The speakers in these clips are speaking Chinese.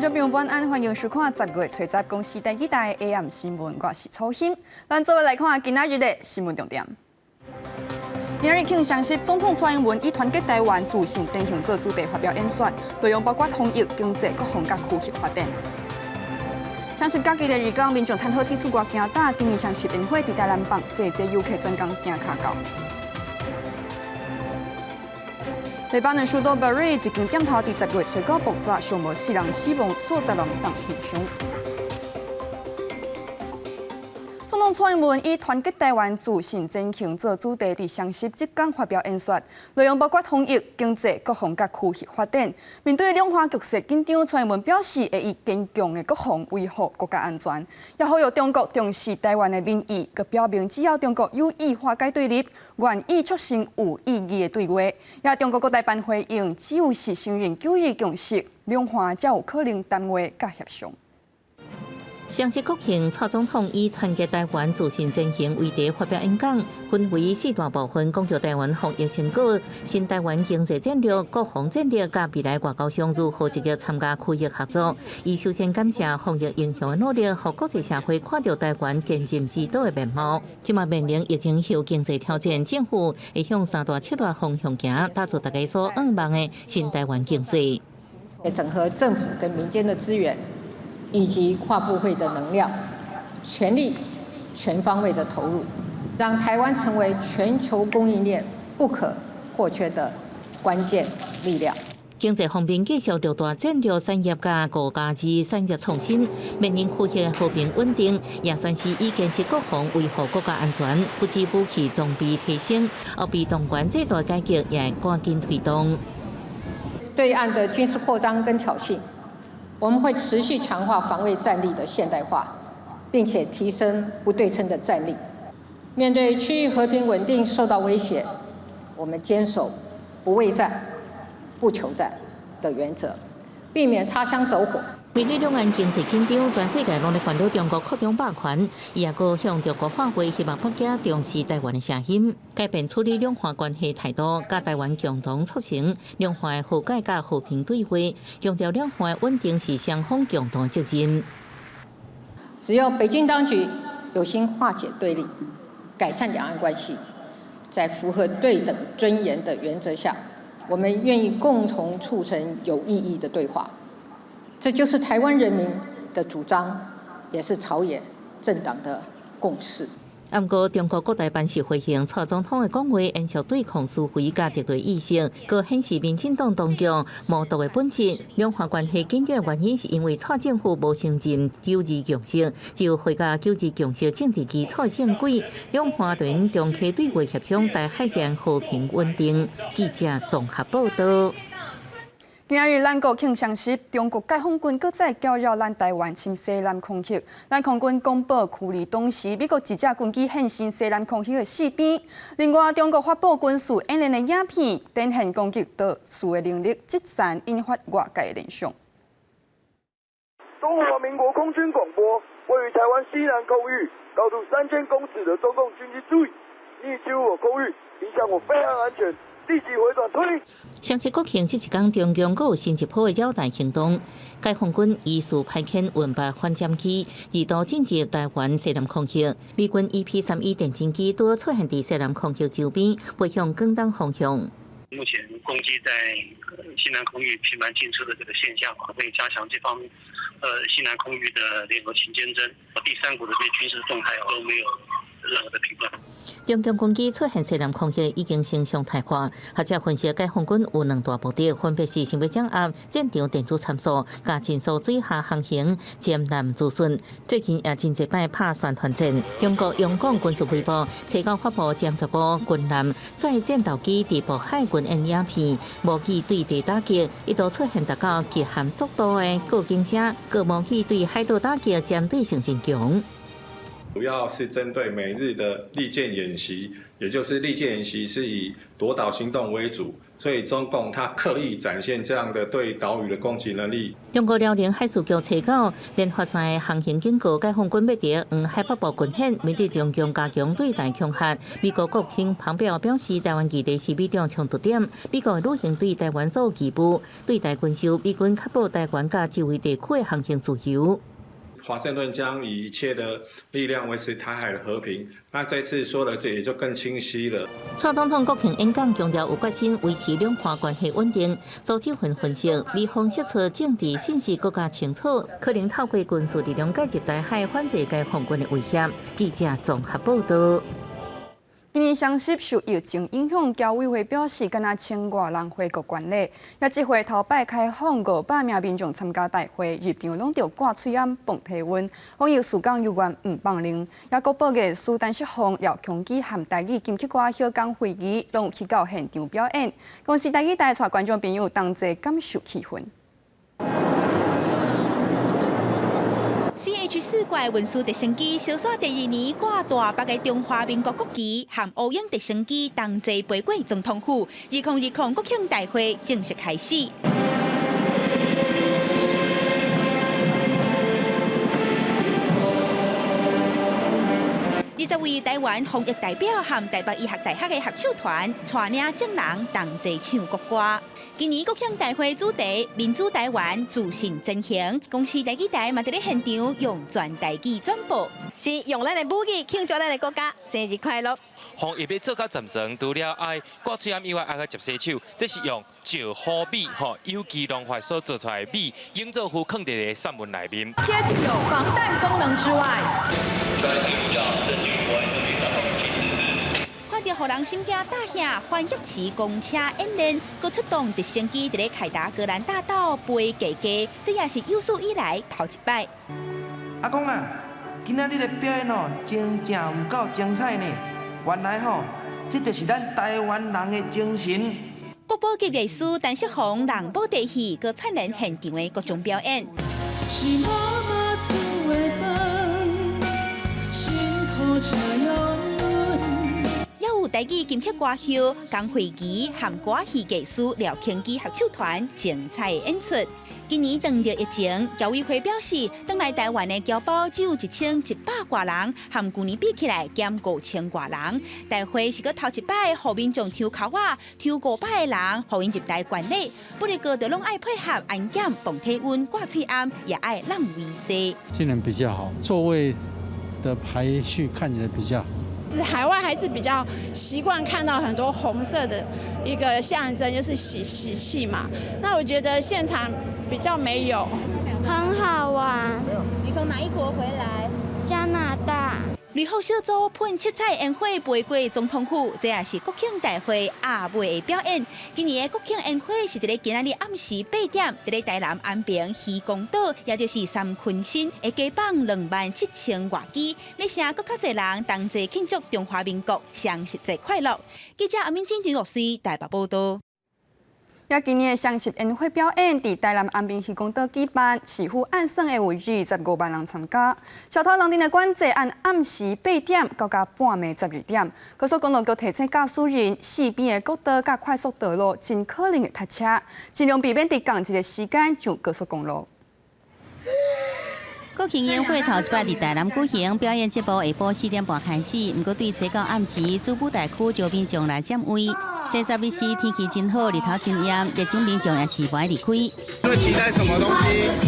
众朋友晚安，欢迎收看10月初10公司第几台 AM 新闻，我是曹欣。咱做来看今仔日的新闻重点。今日庆相信总统蔡英文以团结台湾、自信前行做主题发表演说，内容包括防疫、经济各方甲区域发展。相信假期的日讲，民众趁好天出国行打，今年相信宴会伫台南帮，这游客专工拼卡到。黎巴嫩首都贝瑞一间店头伫10月初9爆炸，上无4人死亡，数十人当轻伤。总统蔡英文以团结台湾、自信前行做主题，伫双十即天发表演说，内容包括防疫、经济各方甲区域发展。面对两岸局势紧张，蔡英文表示会以坚强的国防维护国家安全，也呼吁中国重视台湾的民意，佮表明只要中国有意化解对立，愿意促成有意义的对话。也中国各代办回应，只有是承认九二共识，两岸才有可能谈话甲协商。双十国庆，蔡总统以团结台湾、自信前行为题发表演讲，分为4大部分，讲到台湾防疫成果、新台湾经济战略、国防战略，甲未来外交上如何积极参加区域合作。伊首先感谢防疫影响的努力，让国际社会看到台湾坚韧之岛的面貌。即马面临疫情后经济挑战，政府会向3大策略方向行，打造大家所盼望的新台湾经济。整合政府跟民间的资源。以及跨部会的能量，全力、全方位的投入，让台湾成为全球供应链不可或缺的关键力量。经济方面，继续六大战略产业甲5+2产业创新，面临区域和平稳定，也算是以坚持国防维护国家安全，不止武器装备提升，后备动员制度改革也赶紧推动。对岸的军事扩张跟挑衅。我们会持续强化防卫战力的现代化，并且提升不对称的战力。面对区域和平稳定受到威胁，我们坚守不畏战、不求战的原则，避免擦枪走火。面对两岸经济紧张，全世界拢在烦恼中国扩张霸权，伊也阁向中国发挥希望北京重视台湾的声音，改变处理两岸关系态度，甲台湾共同促成两岸的和解甲和平对话，强调两岸的稳定是双方共同责任。只要北京当局有心化解对立，改善两岸关系，在符合对等尊严的原则下，我们愿意共同促成有意义的对话。这就是台湾人民的主张，也是朝野政党的共识。不过，中国各大办事回应蔡总统的讲话，延续对抗思维甲敌对意识，佫显示民进党当局无道的本质。两岸关系紧张的原因是因为蔡政府无承认九二共识，只有回到九二共识政治基础正轨，两岸就应重启对话协商，台海间和平稳定。记者综合报道。今日咱国庆双十，中国解放军搁再搅扰咱台湾侵西南空域。咱空军公布驱离同时，美国一架军机现身西南空域的四边。另外，中国发布军事演练的影片，展现攻击岛屿的能力，这战引发外界的联想。中华民国空军广播：位于台湾西南空域高度3000公尺的中共军机注意，你已进入我空域，影响我飞行安全。立即回转推。双十国庆这一天，中共阁有新一波的扰台行动。解放军依次派遣运八反舰机，二度进入台湾西南空域。美军 EP-31电侦机都出现在西南空域周边，飞向广东方向。目前攻击在西南空域频繁进出的这个现象，可以加强这方面西南空域的联合勤监侦。第三股的这些军事动态都没有任何的评论。中共军机出现西南空域已经成常态化，学者分析解放军有2大目的，分别是想要掌握战场电子参数、加紧速水下航行、潜南自顺。最近也真侪摆拍宣传战，中国央广军事微博初九发布歼15军舰载战斗机伫渤海军演影片，无机对地打击一度出现达到极限速度的过境车，各无机对海岛打击针对性真强。主要是针对每日的利剑演习，也就是利剑演习是以夺岛行动为主，所以中共他刻意展现这样的对岛屿的攻击能力。中国辽宁海事局查到，连发生的航行警告，解放军要伫海北部军演，面对中共加强对台恐吓。美国国务卿庞培奥表示，台湾基地是美中冲突点，美国陆行对台湾做义务，对台军售，美军确保台湾甲周围地区的航行自由。华盛顿将以一切的力量维持台海的和平。那这次说的这也就更清晰了。蔡总统国庆演讲强调有决心维持两岸关系稳定。苏志芬分析，美方释出政治信息更加清楚，可能透过军事力量介入台海反制解放军的威胁。记者综合报道。今年双十受疫情影响，侨委会表示，敢若1000多人回国观礼。也这回头摆开放500名民众参加大会，入场拢着挂嘴烟、放体温。防疫事项有关唔放零。也国宝艺苏丹释放廖强基和台语金曲歌小港会议，拢有去到现场表演。公司台语台带观众朋友同齐感受气氛。CH4怪运输直升机小耍第2年挂大8个中华民国国旗，和乌鹰直升机同齐飞过总统府。2020国庆大会正式开始。20位台湾防疫代表和台北医学大学的合唱团，带领众人同齐唱国歌。今年国庆大会主题“民主台湾，自信真行”，公司台语台嘛在咧现场用全台语转播，是用咱的母语庆祝咱的国家生日快乐。防疫要做到暂时，除了爱挂嘴烟以外，还要接洗手，这是用石好米有机溶化所做出来的米，营造出放在个散文内面。且具有防弹功能之外，看到互人心惊大吓，欢喜骑公车演练，佮出动直升机伫咧凯达格兰大道飞架架，这也是有史以来头一摆。阿公啊，今仔日的表演真正有够精彩呢！原来这就是咱台湾人的精神。国宝级艺术陈锡宏人保地戏，佮灿烂现场的各种表演。是妈妈煮的饭，辛苦才有也有台语金曲歌后江惠仪和歌戏艺术廖庆基合唱团精彩演出。今年当着疫情，侨委会表示，返来台湾的侨胞只有1100多人，和去年比起来减5000多人。大会是个头一摆，互民众抽口啊，抽500个人，互因入台观礼。不过个就拢爱配合安检、放体温、挂嘴烟，也爱让位置。今年比较好，座位的排序看起来比较好。海外还是比较习惯看到很多红色的一个象征，就是喜气嘛。那我觉得现场比较没有，很好玩。你从哪一国回来？加拿大。旅后小组喷七彩烟火飞过总统府，这也是国庆大会下尾的表演。今年的国庆烟火是伫咧今仔日暗时8点，伫咧台南安平渔光岛，也就是三坤新，会加放27000外机，要请更较侪人同齐庆祝中华民国双十节快乐。记者阿敏金陈玉水台北报道。也今年的双十烟火表演伫台南安平渔光岛举办，市府按算的有25万人参加。小头人丁的管制按暗时8点到半暝12点。高速公路局提醒驾驶人，四边的国道甲快速道路尽可能会塞车，尽量避免伫同一个时间上高速公路。国庆烟火头一摆伫台南举行，表演节目下晡4点半开始。不过对初到暗时，主舞台区就民众来占位。这11时天气真好，日头真炎，热情民众也是不爱离开。最期待什么东西？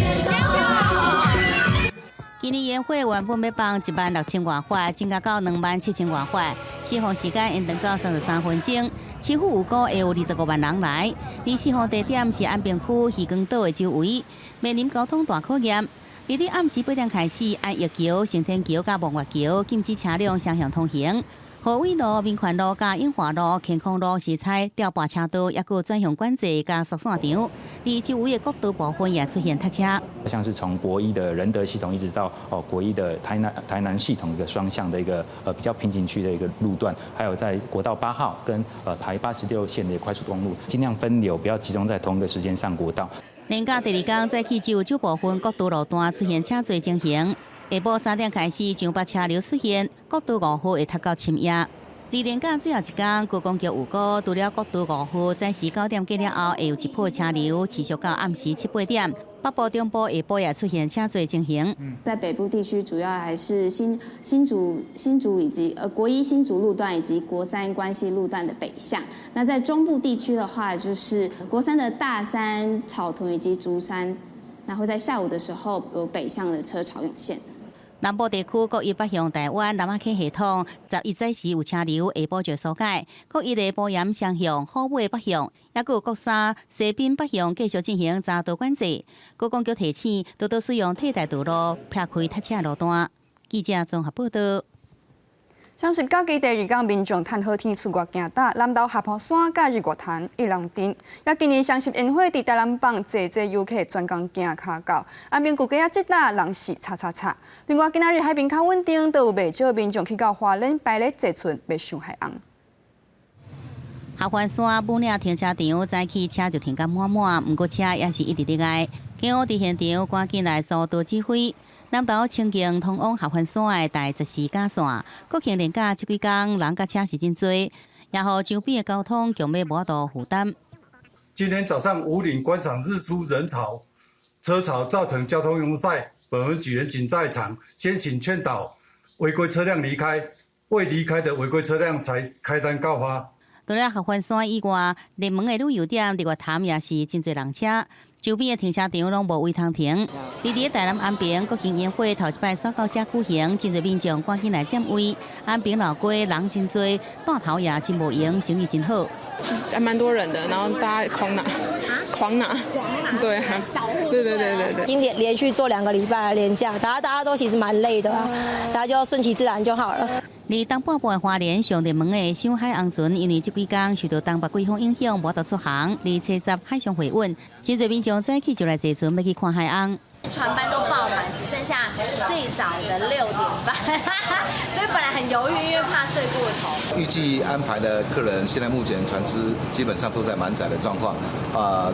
今年烟火原本要放16000外发，增加到27000外发，释放时间延长到33分钟。市府预估会有25万人来。而释放地点是安平区渔光岛的周围，面临交通大考验。日日暗时8点开始，安月桥、成天桥、甲望月桥禁止车辆双向通行。河尾路、民权路、甲永华路、健康路是采吊拔车道，也有专项管制甲疏散场。而周围的国道部分也出现塞车。像是从国一的仁德系统一直到国一的台南系统一个双向的一个比较瓶颈区的一个路段，还有在国道8号跟台86线的快速公路，尽量分流，不要集中在同一个时间上国道。连假第2天早起，只有少部分国道路段出现车侪情形。下晡3点开始，上北车流出现，国道5号会塞到深夜。连假最后一天，高公桥有高除了国道5号早时9点过了后，会有一波车流持续到暗时7、8点。北部、中部下晡也出现车多情形。在北部地区，主要还是新竹以及国一新竹路段以及国三关西路段的北向。那在中部地区的话，就是国三的大山、草屯以及竹山，然后在下午的时候有北向的车潮涌现。南部地区国一北向台湾南亚溪系统11早时有车流，下晡就疏解。国一的保盐双向、虎尾北向，也有国三西滨北向继续进行匝道管制。高公桥提醒，多多使用替代道路，撇开塞车路段。记者综合报道。双十假期第2天，民众趁好天出外行打，南投下坡山、甲日月潭、一人镇。也今年双十宴会伫台南帮济游客专工行脚到，安平古街啊，即搭人是叉叉叉。另外，今仔日海边较稳定，都有袂少民众去到花莲摆咧坐船，袂上海岸。合欢山武岭停车场早起车就停甲满满，不过车也是一直伫爱。警方伫现场赶紧来疏导指挥。南投清境通往合欢山的大直时架线，国庆连假这几天人甲车是真多，也予周边的交通强要无法度负担。今天早上武岭观赏日出人潮，车潮造成交通拥塞。本文举人警在场，先行劝导违规车辆离开，未离开的违规车辆才开单告发。除了合欢山以外，热门的旅游点日月潭也是真侪人车。周边的停车场拢无位通停。伫台南安平国庆宴会头一摆刷到遮举行，真侪民众赶紧来占位。安平老街人真多，带头也真无闲，生意真好。就是还蛮多人的，然后大家狂拿，对，对。今天连续做2个礼拜的连假，大家都其实蛮累的啊，大家就顺其自然就好了。而东半部的花莲上热门的上海红船，因为这几天受到东北季风影响，无法度出航。而车站海上回稳，真侪民众早起就来坐船要去看海岸。船班都爆满，只剩下最早的6点半，所以本来很犹豫，因为怕睡过头。预计安排的客人，现在目前船只基本上都在满载的状况。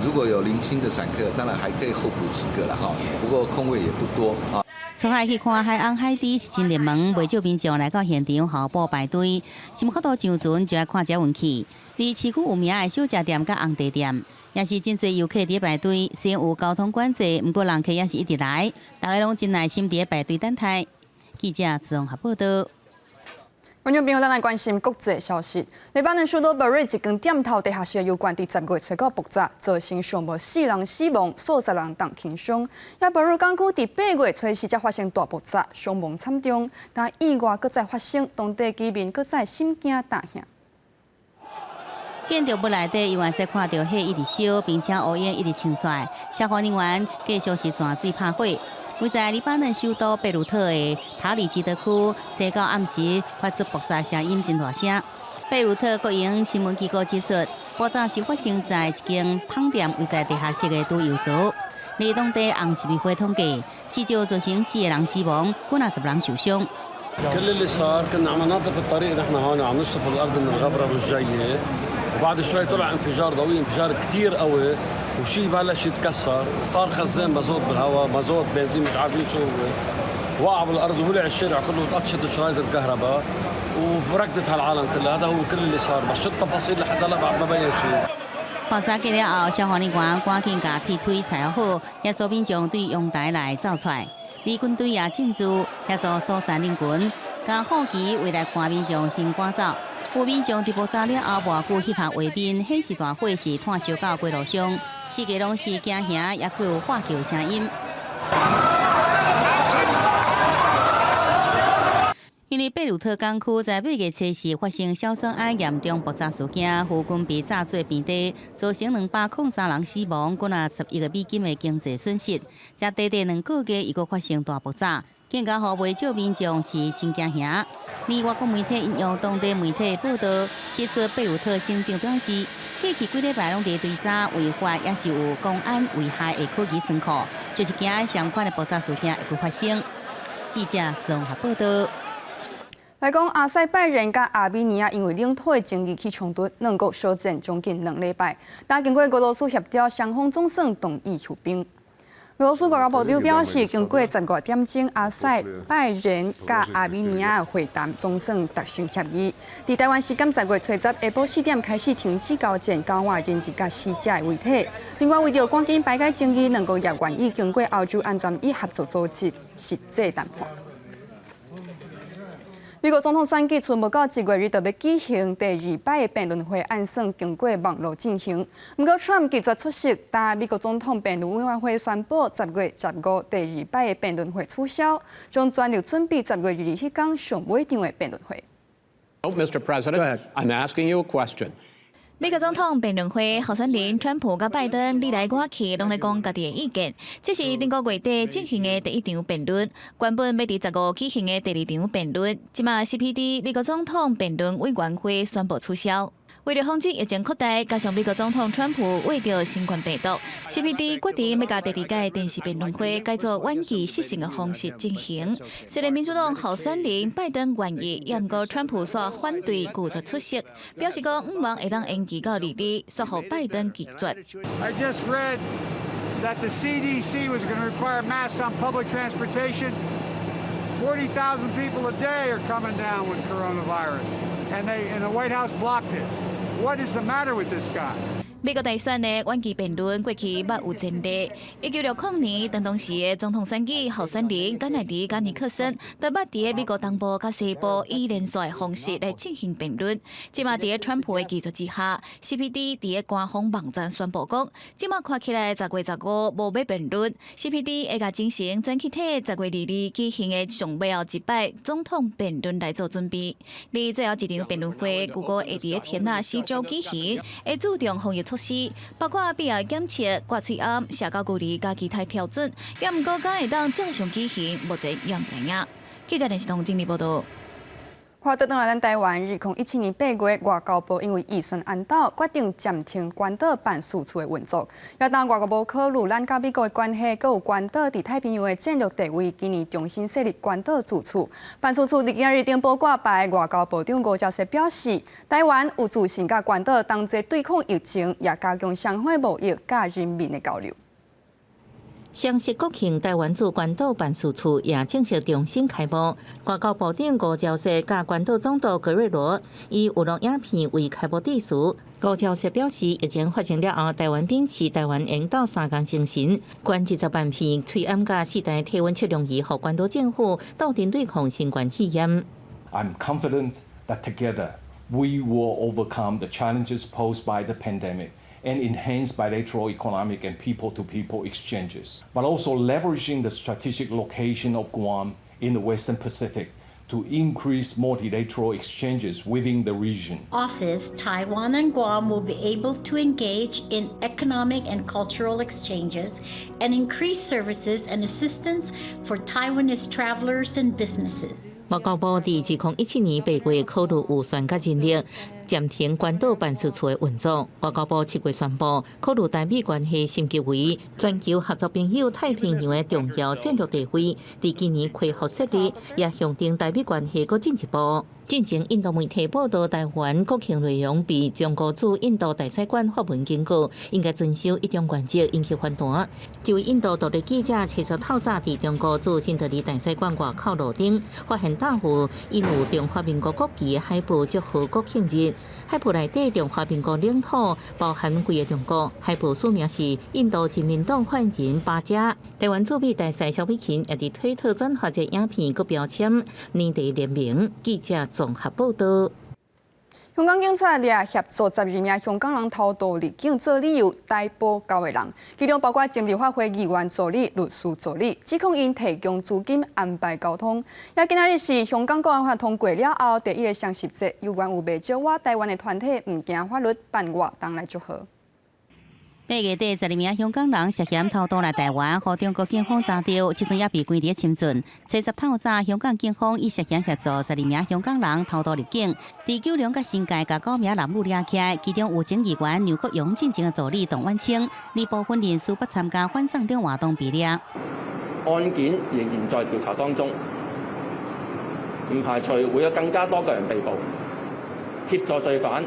如果有零星的散客，当然还可以候补几个了哈，不过空位也不多啊。出海去看海岸海底是真热门，袂少民众来到现场候补排队，是无法度上船就要看遮运气。而市区有名的小食店甲红茶店，也是真侪游客伫排队。虽然有交通管制，不过人客也是一直来，大家拢真耐心伫排队等待。记者综合报道。观众朋友，咱来关心国际消息。黎巴嫩首都贝瑞一间店头地下室有关伫10月吹到爆炸，造成上无4人死亡，数十人重轻伤。也贝瑞港区伫8月初时才发生大爆炸，伤亡惨重，但意外搁再发生，当地居民搁再心惊胆吓。建筑物内底，有眼色看到火一直烧，并且乌烟一直清出来。消防人员继续是泉水拍火。位在黎巴嫩首都贝鲁特的塔里基德区，早到暗时发出爆炸声音真大声。贝鲁特国营新闻机构指出，爆炸是发生在一间饭店位在地下室的都油槽。而当地红十字会统计，至少造成4个人死亡，几20人受伤。كل اللي صار كنا عم ننظف الطريق نحن هون عم نشطف الارض من الغبره والجيه وبعد شوي طلع انفجار ضوئي انفجار كثير قوي وشيء بلش يتكسر وطار خزان مازوت بالهواء مازوت بنزين مش عارفين شو هو وقع بالارض وولع الشارع كله وتقشط شرايط الكهرباء وفرقدت هالعالم كلها هذا هو كل اللي صار بس شو التفاصيل لحد هلا بعد ما بين شيء 爆炸过了后，消防人员赶紧把铁腿拆好，协助民众对阳台内走出来。而军队也进驻协助疏散人群，将火旗围来看民众先赶走。有民众伫爆炸了后无久翕拍画面，显示大火是炭烧到街路上，四界拢是惊吓，也佫有喊叫声音。因为贝鲁特港区在8月初时发生小酸铵严重爆炸事件，附近被炸做遍地，造成203人死亡，几11个美金的经济损失。才短短2个月，又搁发生大爆炸，更加互未少民众是真惊吓。而外国媒体引用当地媒体报道，指出贝鲁特省长表示，过去几礼拜拢伫追查违法，也是有公安危害的科技仓库，就是惊相关的爆炸事件会搁发生。记者综合报道。来讲，阿塞拜然甲阿美尼亚因为领土的争议起冲突，2国相战将近2礼拜，但经过俄罗斯协调，双方总算同意休兵。俄羅斯外交部長表示，經過10個點鐘，阿塞拜然甲阿美尼亞會談總算達成協議。喺台灣時間10月初10下晡4點開始停止交戰，交換人質甲死者的遺體。另外，為了趕緊排解爭議，兩國也願意經過歐洲安全與合作組織實際談判。美國總統選舉初步到1月2日要舉行第2擺的辯論會，按算經過網絡進行。不過 ，Trump 拒絕出席，但美國總統辯論委員會宣布10月15第2擺的辯論會取消，將全力準備10月2日迄天上尾場的辯論會。Mr. President, I'm asking you a question. 美國總統辯論會候選人川普甲拜登你來我去，攏來講家己的意見。這是頂個月底進行的第1場辯論，原本要佇15舉行的第2場辯論，即馬 CPD 美國總統辯論委員會宣布取消。為了防止疫情擴大，加上美國總統川普為着新冠病毒 ，CPD 決定要甲第2屆電視辯論會改做遠距視訊的方式進行。雖然民主黨候選人拜登願意，也毋過川普所反對拒絕出席，表示講毋望會當延期到2日，說互拜登拒絕。I just read that the CDC was going to require masks on public transportation. 40,000 people a day are coming down with coronavirus, and the White House blocked it. What is the matter with this guy? 美國大選的遠距辯論過去捌有前例，1960年當時的總統選舉候選人甘乃迪甲尼克森，都捌佇美國東部甲西部以連續的方式來進行辯論。即馬佇川普的記述之下 ，CPD 佇官方網站宣布講，即馬看起來10月15無要辯論 ，CPD 會甲進行全體10月2日舉行的上尾後1擺總統辯論來做準備。而最後一場辯論會，如果會佇天仔4週舉行，會注重防疫措施，包括必要檢測、刮喙暗、社交距離甲其他標準，也毋過敢會當正常舉行，目前也毋知影。記者連時同經理報道。話倒轉來，咱台灣2017年8月，外交部因為預算安導，決定暫停關島辦事處的運作。也當外交部考慮咱甲美國的關係，佮有關島佇太平洋的戰略地位，今年重新設立關島駐處。辦事處佇今日電報掛牌，外交部長吳釗燮表示，台灣有自信甲關島同齊對抗疫情，也加強雙方貿易甲人民的交流。雙十國慶台灣駐關島辦事處也正式重新開幕。外交部長吳釗燮甲關島總督葛瑞羅以娛樂影片為開幕致辭。吳釗燮表示，疫情發生了後，台灣秉持台灣引導3項精神，關20萬片喙暗甲4台體溫測量儀，予關島政府鬥陣對抗新冠肺炎。I'm confident that together we will overcome the challenges posed by the pandemic and enhance bilateral economic and people-to-people exchanges, but also leveraging the strategic location of Guam in the Western Pacific to increase multilateral exchanges within the region. Office, Taiwan and Guam will be able to engage in economic and cultural exchanges and increase services and assistance for Taiwanese travelers and businesses. 外交部佇2017年8月考慮預算甲人力，暫停關島辦事處的運作。外交部7月宣布，考慮台美關係升級為全球合作朋友太平洋的重要戰略地位，佇今年恢復設立，也象徵台美關係佫進一步。進前，印度媒體報道，台灣國慶內容被中國駐印度大使館發文警告，應該遵守一種原則，引起反彈。一位印度獨立記者查實透早佇中國駐新德里大使館外口路頂，發現大戶印有中華民國國旗的海報，祝賀國慶日。海報內底中華民國領土包含規個中國，海報署名是印度人民黨發言人巴嘉。台灣駐美大使蕭美琴也佇推特轉發這影片，佮標籤年底聯名。記者綜合報道。香港警察也協助12名香港人逃渡入境做理由逮捕9個人，其中包括前立法會議員助理、律師助理，指控因提供資金安排交通。也今日是香港國安法通過了後第1個雙十節，有關有未少我台灣的團體唔驚法律辦活動來祝賀。8月底，12名香港人涉嫌逃渡來台灣，和中國警方抓到，即陣也被關在深圳。70透早，香港警方以涉嫌協助12名香港人逃渡入境，在九龍甲新界甲9名男女抓起來，其中有前議員劉國勇進前嘅助理董婉清，而部分人士不參加反送中活動被抓。案件仍然在調查當中，唔排除會有更加多個人被捕。協助罪犯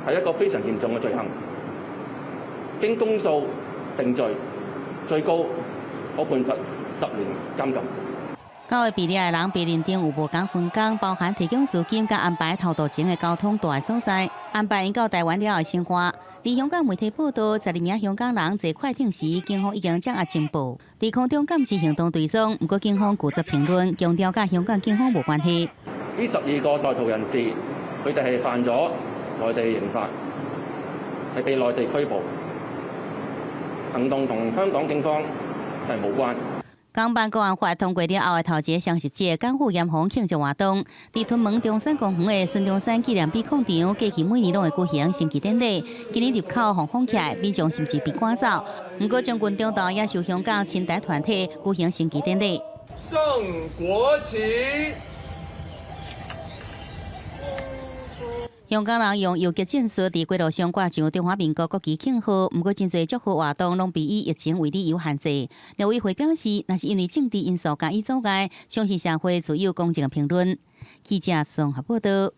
係一個非常嚴重嘅罪行。經公訴定罪，最高我判罰10年監禁。9個比例的人被認定有無講分工，包含提供資金甲安排偷渡前的交通大所在，安排因到台灣了的生活。伫香港媒體報道，12名香港人坐快艇時，警方已經掌握情報，在空中監視行動追蹤。不過警方拒絕評論，強調甲香港警方無關係。呢12個在逃人士，佢哋係犯咗內地刑法，係被內地拘捕，行動同香港警方係無關。港版國安法通過了後的頭一個雙十節港府嚴防慶祝活動，在屯門中山公園的孫中山紀念碑廣場，過去每年都會舉行升旗典禮。今年入口防封起來，民眾甚至被趕走。不過將軍中道也受香港親台團體舉行升旗典禮。升國旗。香港人用游擊戰術在街道上掛上中華民國國旗慶賀，不過真濟祝賀活動攏被以疫情為理由限制。廖委會表示，那是因為政治因素加以阻礙，相信社會自有公正評論。記者綜合報道。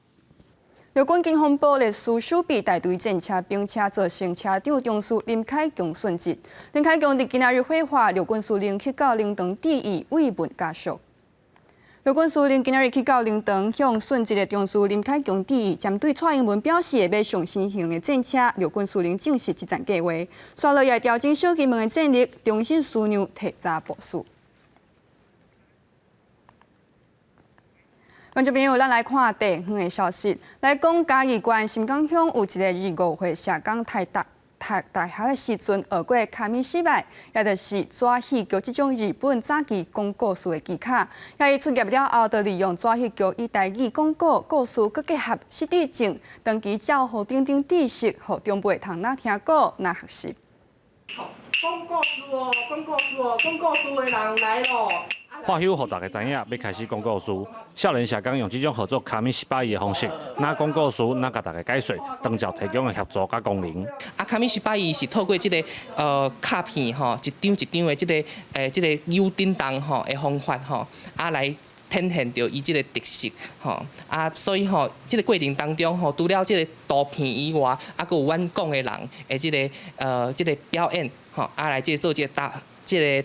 廖軍警方報列蘇手臂大隊戰車，並且造成車長中士林凱強殉職。林凱強伫今仔日火化，廖軍司令去到靈堂致意慰問家屬。廖軍司令今仔日去到靈堂向殉職的中士林凱強致意，針對蔡英文表示會買上新型的戰車，廖軍司令證實這項計劃。刷落來調整小金門的戰力，重新樞紐提早部署。觀眾朋友，咱來看地方的消息。來講嘉義縣新港鄉有一個25歲社工讀大學的時陣，學過卡米失敗，也就是紙戲劇這種日本早期講故事的技巧。也伊出業了後，就利用紙戲劇以台語講故事，佮結合實地證，長期教予等知識，予長輩通哪聽過哪學習。講故事哦，講故事哦，講故事的人來咯。話休，讓大家知影要開始講故事。少年社工用這種合作卡米失敗的方式，哪講故事，哪甲大家解說，當照提供的協助甲功能。卡米失敗是透過這個卡片吼，一張一張的這個有叮當吼的方法吼，來呈現到伊這個特色吼，所以吼，這個過程當中吼，除了這個圖片以外，還有阮講的人的這個表演吼，來這做這個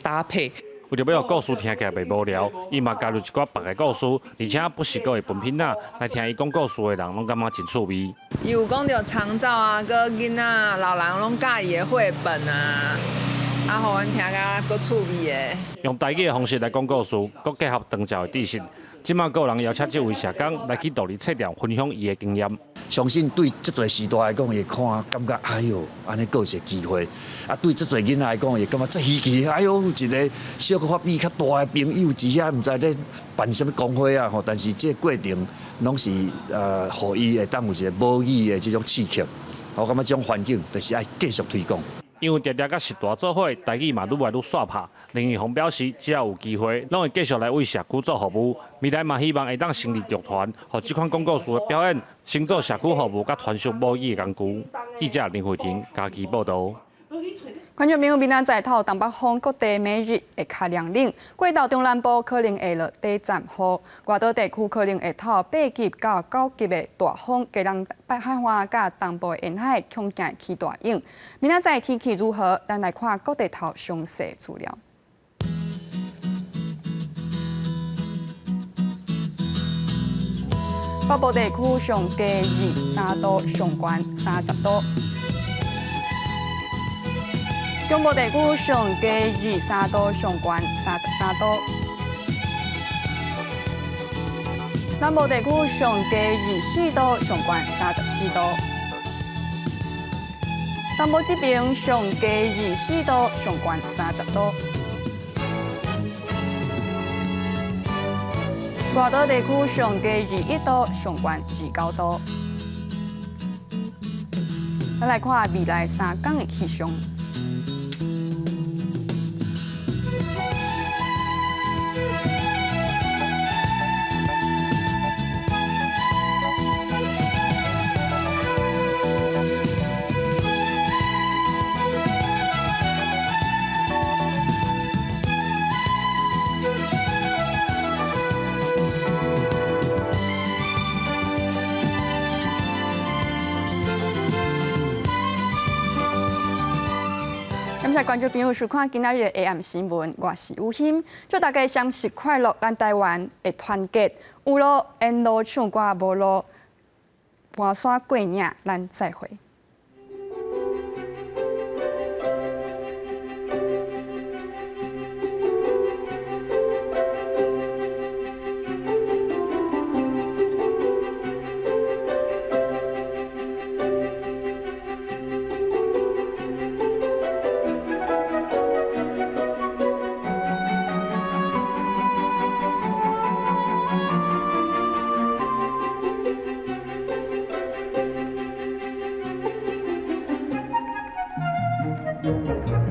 搭配。為着要讓故事聽起來袂無聊，伊嘛加入一寡別個故事，而且不時閣會分片仔來聽伊講故事的人，攏感覺真趣味。伊有講到長照啊，佮囡仔、老人攏介意的繪本啊，互阮聽甲足趣味的。用台語的方式來講故事，佮結合長照的知識。即馬個人邀請這位社工來去獨立冊店分享伊的經驗。相信對這濟時代來講，會看感覺哎呦，安尼個一個機會。啊，對這濟囡仔來講，會感覺真稀奇。哎呦，一個小可發比較大的朋友之下，唔知咧辦什麼公會啊吼。但是這個過程攏是互伊會當有一個母語的這種刺激。我感覺這種環境就是愛繼續推廣。因為常常甲時代做伙，台語嘛愈來愈煞拍。林義宏表示，只要有機會，攏會繼續來為社區做服務。未來嘛，希望會當成立劇團，和這款講故事的表演，成做社區服務甲傳承母語的工具。記者林慧婷家己報道。觀眾朋友，明仔載透東北風各地每日會較涼冷，過到中南部可能會落地暫雨，外島地區可能會透8級到9級的大風，加上北海灣甲東部沿海恐見起大雨。明仔載天氣如何？咱來看各地頭詳細資料。北部地區上低23度，上懸30度。中部地區上低23度，上懸33度；南部地區上低24度，上懸34度；東部這邊上低24度，上懸30度；外島地區上低21度，上懸29度。咱來看未來3天的氣象。感谢观众朋友收看今仔日的 AM 新闻，我是吴昕，祝大家双十快乐，咱台湾会团结，有路沿路唱歌，无路跋山过岭，咱再会。Thank you.